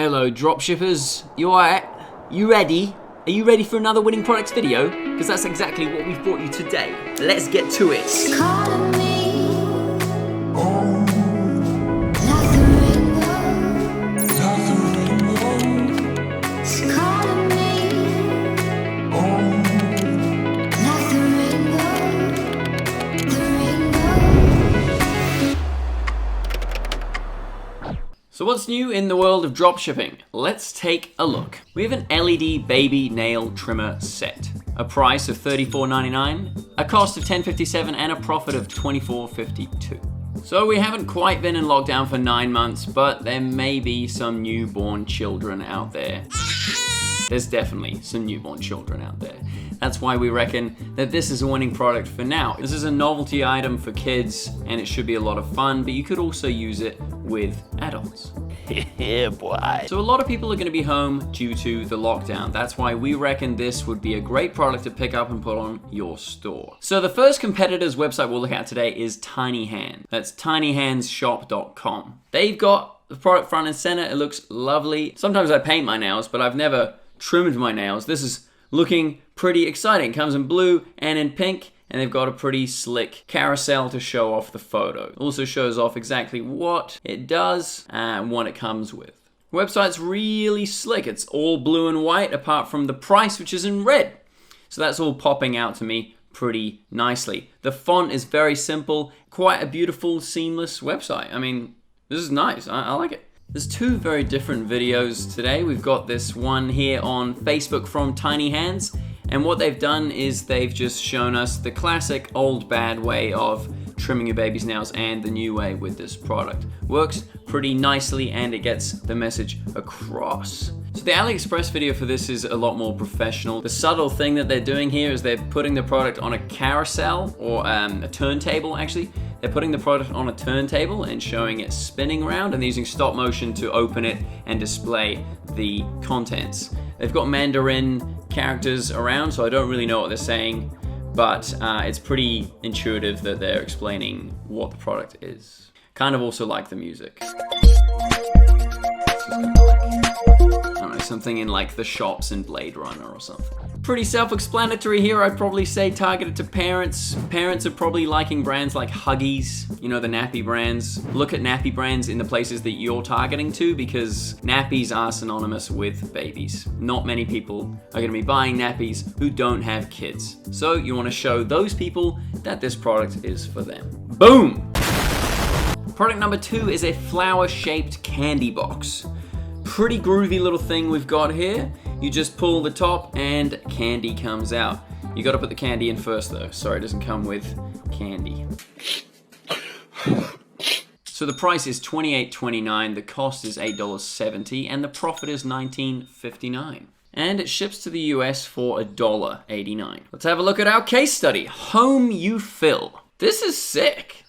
Hello dropshippers, you alright? You ready? Are you ready for another winning products video? Because that's exactly what we've brought you today. Let's get to it. So what's new in the world of dropshipping? Let's take a look. We have an LED baby nail trimmer set. A price of $34.99, a cost of $10.57, and a profit of $24.52. So we haven't quite been in lockdown for 9 months, but there may be some newborn children out there. There's definitely some newborn children out there. That's why we reckon that this is a winning product for now. This is a novelty item for kids and it should be a lot of fun, but you could also use it with add-ons. Yeah, boy. So a lot of people are going to be home due to the lockdown. That's why we reckon this would be a great product to pick up and put on your store. So the first competitor's website we'll look at today is Tiny Hand. That's tinyhandshop.com. They've got the product front and center. It looks lovely. Sometimes I paint my nails, but I've never trimmed my nails. This is looking pretty exciting. It comes in blue and in pink, and they've got a pretty slick carousel to show off the photo. It also shows off exactly what it does and what it comes with. The website's really slick. It's all blue and white apart from the price, which is in red. So that's all popping out to me pretty nicely. The font is very simple, quite a beautiful, seamless website. I mean, this is nice. I like it. There's two very different videos today. We've got this one here on Facebook from Tiny Hands, and what they've done is they've just shown us the classic old bad way of trimming your baby's nails and the new way with this product. Works pretty nicely and it gets the message across. So the AliExpress video for this is a lot more professional. The subtle thing that they're doing here is they're putting the product on a carousel, or a turntable actually. They're putting the product on a turntable and showing it spinning around, and they're using stop motion to open it and display the contents. They've got Mandarin characters around, so I don't really know what they're saying, but it's pretty intuitive that they're explaining what the product is. Kind of also like the music. I don't know, something in like the shops in Blade Runner or something. Pretty self-explanatory here. I'd probably say targeted to parents. Parents are probably liking brands like Huggies, you know, the nappy brands. Look at nappy brands in the places that you're targeting to, because nappies are synonymous with babies. Not many people are gonna be buying nappies who don't have kids. So you wanna show those people that this product is for them. Boom! Product number 2 is a flower-shaped candy box. Pretty groovy little thing we've got here. You just pull the top and candy comes out. You gotta put the candy in first though. Sorry, it doesn't come with candy. So the price is $28.29, the cost is $8.70, and the profit is $19.59. And it ships to the US for $1.89. Let's have a look at our case study. Home You Fill. This is sick.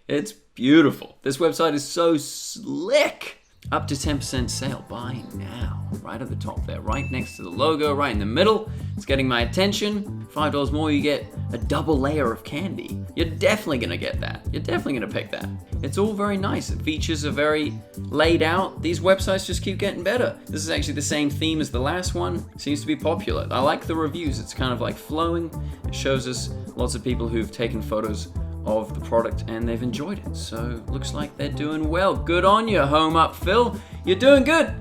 It's beautiful. This website is so slick. Up to 10% sale, buy now. Right at the top there, right next to the logo, right in the middle. It's getting my attention. $5 more, you get a double layer of candy. You're definitely gonna get that. You're definitely gonna pick that. It's all very nice. The features are very laid out. These websites just keep getting better. This is actually the same theme as the last one. It seems to be popular. I like the reviews. It's kind of like flowing. It shows us lots of people who've taken photos of the product and they've enjoyed it. So looks like they're doing well. Good on you, Home Up Phil. You're doing good.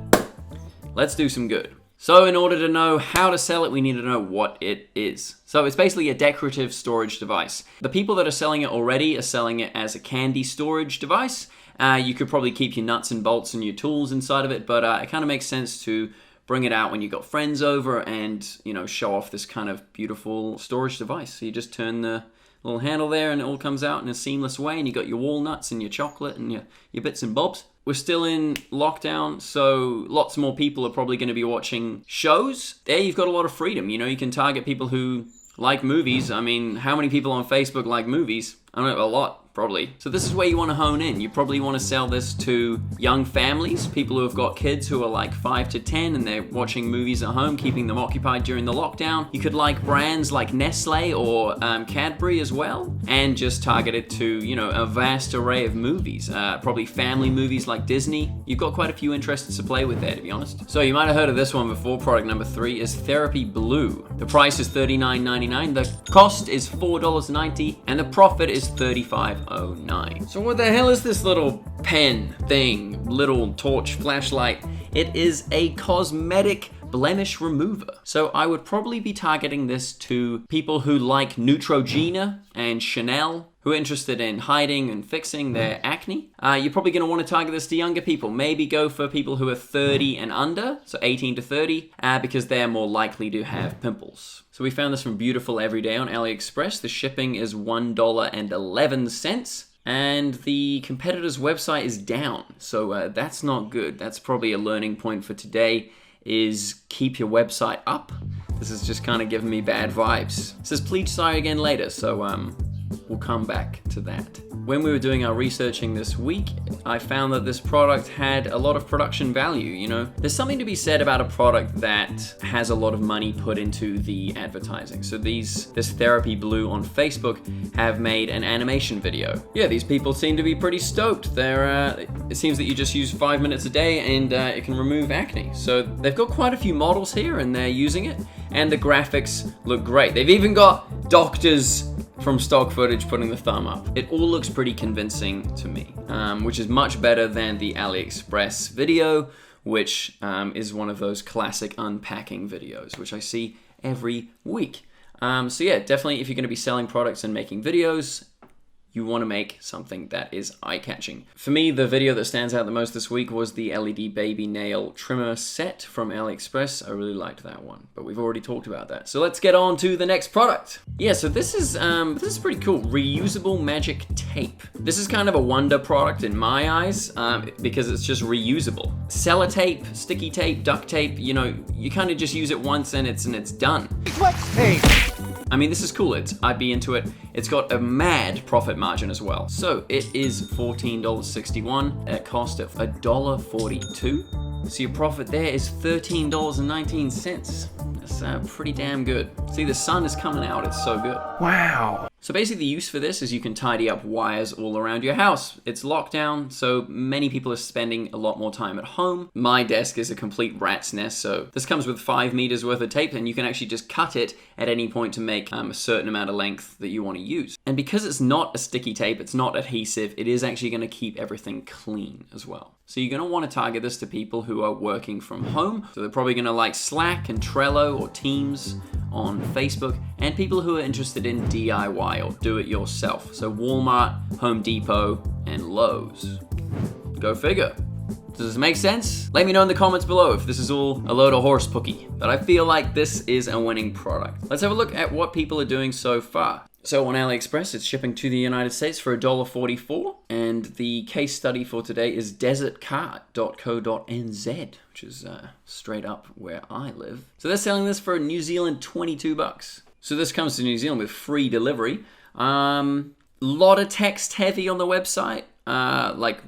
Let's do some good. So in order to know how to sell it, we need to know what it is. So it's basically a decorative storage device. The people that are selling it already are selling it as a candy storage device. You could probably keep your nuts and bolts and your tools inside of it, but it kind of makes sense to bring it out when you've got friends over and, you know, show off this kind of beautiful storage device. So you just turn the little handle there and it all comes out in a seamless way, and you got your walnuts and your chocolate and your bits and bobs. We're still in lockdown, so lots more people are probably going to be watching shows. There you've got a lot of freedom. You know, you can target people who like movies. I mean, how many people on Facebook like movies? I don't know, a lot. Probably. So this is where you want to hone in. You probably want to sell this to young families, people who have got kids who are like 5 to 10 and they're watching movies at home, keeping them occupied during the lockdown. You could like brands like Nestle or Cadbury as well, and just target it to, you know, a vast array of movies. Probably family movies like Disney. You've got quite a few interests to play with there, to be honest. So you might have heard of this one before. Product number 3 is Therapy Blu. The price is $39.99. The cost is $4.90, and the profit is $35.09. So what the hell is this little pen thing, little torch flashlight? It is a cosmetic blemish remover. So I would probably be targeting this to people who like Neutrogena and Chanel, who are interested in hiding and fixing their acne. You're probably going to want to target this to younger people. Maybe go for people who are 30 and under, so 18 to 30, because they're more likely to have pimples. So we found this from Beautiful Everyday on AliExpress. The shipping is $1.11. And the competitor's website is down. So that's not good. That's probably a learning point for today, is keep your website up. This is just kind of giving me bad vibes. It says please try again later, so we'll come back to that. When we were doing our researching this week, I found that this product had a lot of production value, you know. There's something to be said about a product that has a lot of money put into the advertising. So this Therapy Blu on Facebook have made an animation video. Yeah, these people seem to be pretty stoked. It seems that you just use 5 minutes a day and it can remove acne. So they've got quite a few models here and they're using it, and the graphics look great. They've even got doctors from stock footage putting the thumb up. It all looks pretty convincing to me, which is much better than the AliExpress video, which is one of those classic unpacking videos, which I see every week. So yeah, definitely if you're going to be selling products and making videos, you want to make something that is eye-catching. For me, the video that stands out the most this week was the LED baby nail trimmer set from AliExpress. I really liked that one, but we've already talked about that. So let's get on to the next product. Yeah, so this is pretty cool. Reusable magic tape. This is kind of a wonder product in my eyes because it's just reusable. Sellotape, sticky tape, duct tape, you know, you kind of just use it once and it's done. Flex tape. I mean, this is cool. I'd be into it. It's got a mad profit margin as well. So it is $14.61 at a cost of $1.42. So your profit there is $13.19. That's pretty damn good. See, the sun is coming out. It's so good. Wow. So basically the use for this is you can tidy up wires all around your house. It's lockdown, so many people are spending a lot more time at home. My desk is a complete rat's nest, so this comes with 5 meters worth of tape, and you can actually just cut it at any point to make a certain amount of length that you want to use. And because it's not a sticky tape, it's not adhesive, it is actually going to keep everything clean as well. So you're going to want to target this to people who are working from home. So they're probably going to like Slack and Trello or Teams on Facebook, and people who are interested in DIY or do it yourself. So Walmart, Home Depot, and Lowe's. Go figure. Does this make sense? Let me know in the comments below if this is all a load of horse pookie. But I feel like this is a winning product. Let's have a look at what people are doing so far. So on AliExpress, it's shipping to the United States for $1.44. And the case study for today is desertcart.co.nz, which is straight up where I live. So they're selling this for New Zealand $22. So this comes to New Zealand with free delivery. Lot of text heavy on the website, like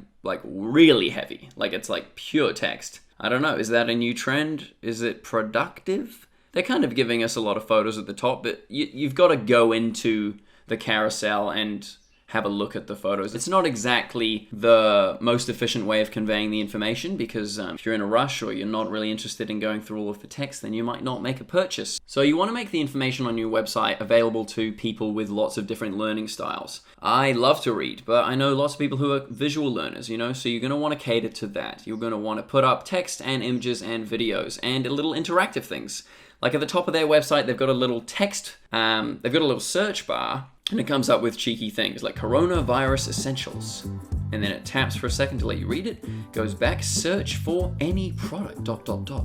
really heavy. Like it's like pure text. I don't know, is that a new trend? Is it productive? They're kind of giving us a lot of photos at the top, but you've got to go into the carousel and have a look at the photos. It's not exactly the most efficient way of conveying the information because if you're in a rush or you're not really interested in going through all of the text, then you might not make a purchase. So you want to make the information on your website available to people with lots of different learning styles. I love to read, but I know lots of people who are visual learners, you know, so you're going to want to cater to that. You're going to want to put up text and images and videos and little interactive things. Like at the top of their website, they've got a little text, they've got a little search bar, and it comes up with cheeky things like coronavirus essentials. And then it taps for a second to let you read it, goes back, search for any product, ...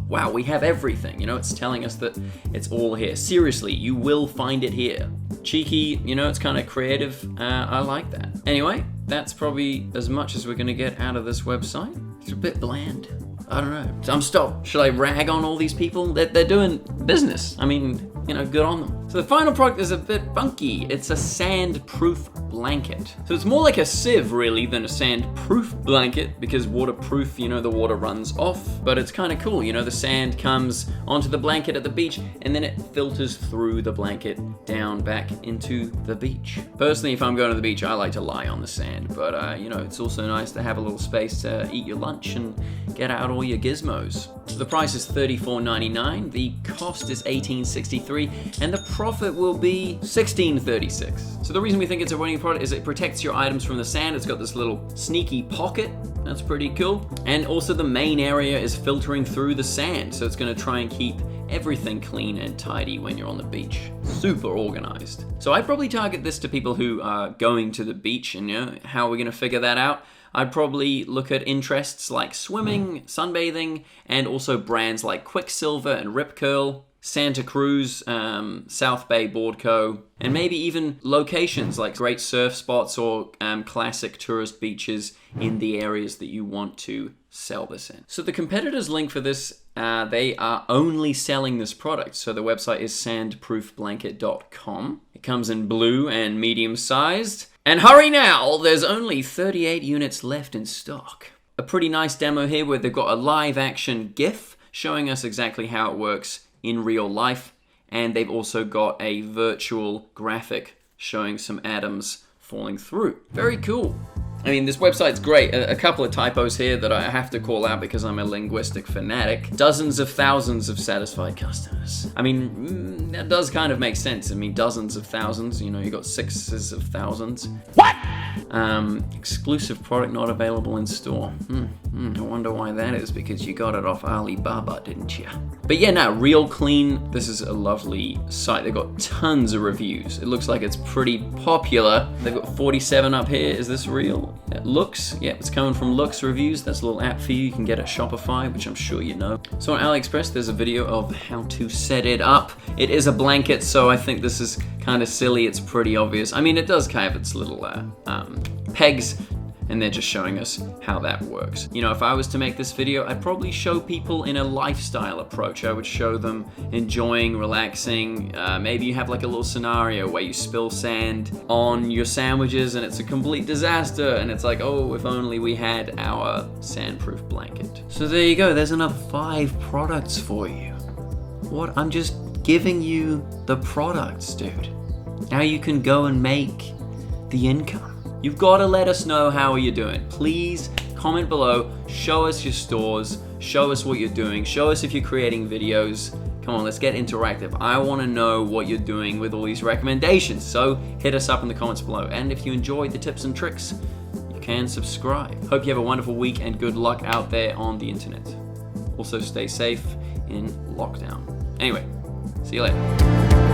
Wow, we have everything. You know, it's telling us that it's all here. Seriously, you will find it here. Cheeky, you know, it's kind of creative. I like that. Anyway, that's probably as much as we're going to get out of this website. It's a bit bland. I don't know. I'm stopped. Should I rag on all these people? They're doing business. I mean, good on them. So the final product is a bit funky. It's a sand-proof blanket. So it's more like a sieve really than a sand-proof blanket because waterproof, the water runs off, but it's kind of cool. The sand comes onto the blanket at the beach and then it filters through the blanket down back into the beach. Personally, if I'm going to the beach, I like to lie on the sand, but it's also nice to have a little space to eat your lunch and get out all your gizmos. So the price is $34.99, the cost is $18.63, and the profit will be $16.36. So the reason we think it's a winning product is it protects your items from the sand. It's got this little sneaky pocket. That's pretty cool. And also the main area is filtering through the sand, so it's going to try and keep everything clean and tidy when you're on the beach. Super organized. So I'd probably target this to people who are going to the beach, and how are we going to figure that out? I'd probably look at interests like swimming, sunbathing, and also brands like Quicksilver and Rip Curl, Santa Cruz, South Bay Board Co., and maybe even locations like great surf spots or classic tourist beaches in the areas that you want to sell this in. So the competitors link for this, they are only selling this product. So the website is sandproofblanket.com. It comes in blue and medium sized. And hurry now, there's only 38 units left in stock. A pretty nice demo here where they've got a live action GIF showing us exactly how it works in real life. And they've also got a virtual graphic showing some atoms falling through. Very cool. I mean, this website's great. A couple of typos here that I have to call out because I'm a linguistic fanatic. Dozens of thousands of satisfied customers. I mean, that does kind of make sense. I mean, dozens of thousands, you got sixes of thousands. What? Exclusive product not available in store. I wonder why that is, because you got it off Alibaba, didn't you? But yeah, no, real clean. This is a lovely site. They've got tons of reviews. It looks like it's pretty popular. They've got 47 up here. Is this real? Looks, yeah, it's coming from Looks Reviews. That's a little app for you. You can get at Shopify, which I'm sure you know. So on AliExpress, there's a video of how to set it up. It is a blanket, so I think this is kind of silly. It's pretty obvious. I mean, it does have its little pegs, and they're just showing us how that works. If I was to make this video, I'd probably show people in a lifestyle approach. I would show them enjoying, relaxing. Maybe you have like a little scenario where you spill sand on your sandwiches and it's a complete disaster, and it's like, oh, if only we had our sandproof blanket. So there you go, there's another 5 products for you. What? I'm just giving you the products, dude. Now you can go and make the income. You've got to let us know how you're doing. Please comment below, show us your stores, show us what you're doing, show us if you're creating videos. Come on, let's get interactive. I want to know what you're doing with all these recommendations. So hit us up in the comments below. And if you enjoyed the tips and tricks, you can subscribe. Hope you have a wonderful week and good luck out there on the internet. Also stay safe in lockdown. Anyway, see you later.